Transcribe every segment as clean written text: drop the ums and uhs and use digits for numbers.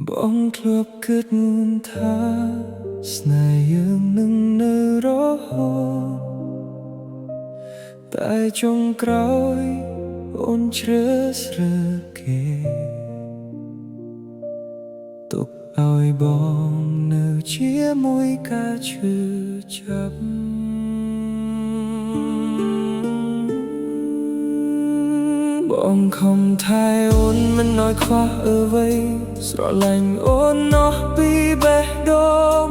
បងធ្លាប់គិតថាស្នេហ៍យើងនឹងនៅរហូតតែចុងក្រោយអូនជ្រើសរើសគេទុកឲ្យបងនៅជាមួយការឈឺចាប់បងខំថែអូនមិនឲ្យខ្វះអ្វីស្រឡាញ់អូនណោះពីបេះដូង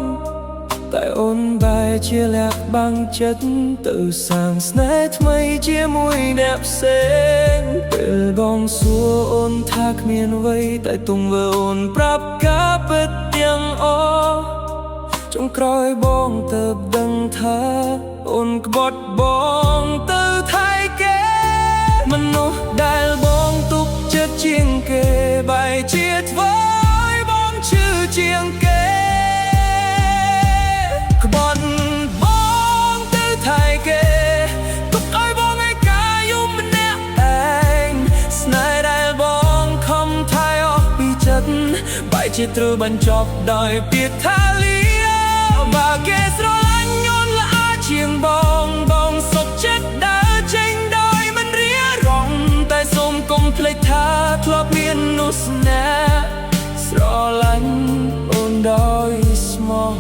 តែអូនបែរជាលាក់បាំងចិត្តទៅសាងស្នេហ៍ថ្មីជាមួយអ្នកផ្សេងពេលបងសួរអូនថាគ្មានអ្វីតែទង្វើអូនប្រាប់ការពិតទាំងអស់ចុងក្រោយបងទៅដឹងថាអូនក្បត់បងទៅថៃគេមនុស្សដែលបងទុកចិត្តជាងគេបែរជាធ្វើឲ្យបងឈឺជាងគេក្បត់បងទៅថៃគេទុកឲ្យបងឯកាយំម្នាក់ឯងស្នេហ៍ដែលបងខំថែអស់ពីចិត្តបែរជាត្រូវបញ្ចប់ដោយពាក្យថាលាបើគេស្រឡាញ់អូនល្អជាងបងសុខចិត្តដើរចេញដោយមិនរៀបរងតែសូមកុំភ្លេចថាធ្លាប់មាននោះស្នេហ៍ស្រឡាញ់អូនដោយស្មោះ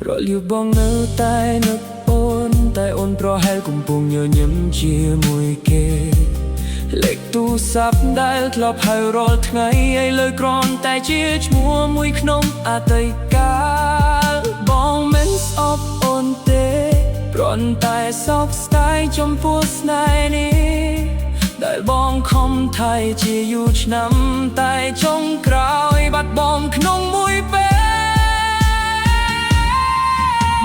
រលឹកបងនៅតែនឹកអូនតែអូនប្រហែលកំពុងញញឹមជាមួយគេលេខទូរស័ព្ទដែលធ្លាប់ហៅរាល់ថ្ងៃឥឡូវគ្រាន់តែជាឈ្មោះមួយក្នុងអតីតកាលបងមិនស្អប់អូនទេគ្រាន់តែសោកស្ដាយចំពោះស្នេហ៍នេះដែលបងខំថែជាយូរឆ្នាំតែចុងក្រោយបាត់បង់ក្នុងមួយពេល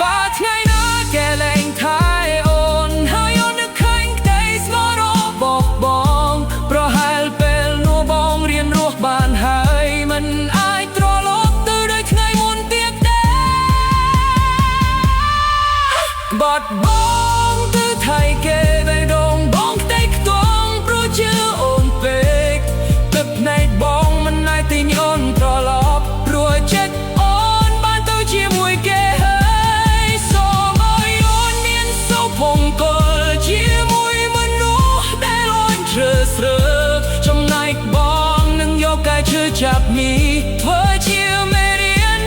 បើថ្ងៃណាគេលែងថែអូនហើយអូននឹកឃើញក្តីស្មោះរបស់បងប្រហែលពេលនោះបងរៀនរស់បានហើយមិនអាចត្រឡប់ទៅដូចថ្ងៃមុនទៀតទេបាត់បងទៅថៃគេបេះដូងបងផ្ទៃខ្ទង់ព្រោះជឿអូនពេកទឹកភ្នែកបងមិនអាចទិញអូនត្រឡប់ព្រោះចិត្តអូនបានទៅជាមួយគេហើយសូមឲ្យអូនមានសុភមង្គលជាមួយមនុស្សដែលអូនជ្រើសរើសចំណែកបងនឹងយកកាយឈឺចាប់នេះធ្វើជាមេរៀន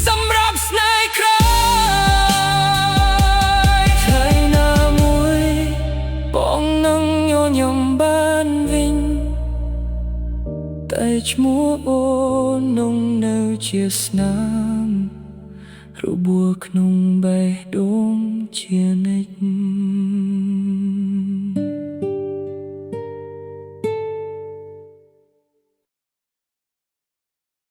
សម្រាប់ស្នេហ៍ក្រោយថ្ងៃណាមួយបងនឹងញញឹមបានវិញតែឈ្មោះអូននឹងនៅជាស្នាមរបួសក្នុងបេះដូងជានិច្ច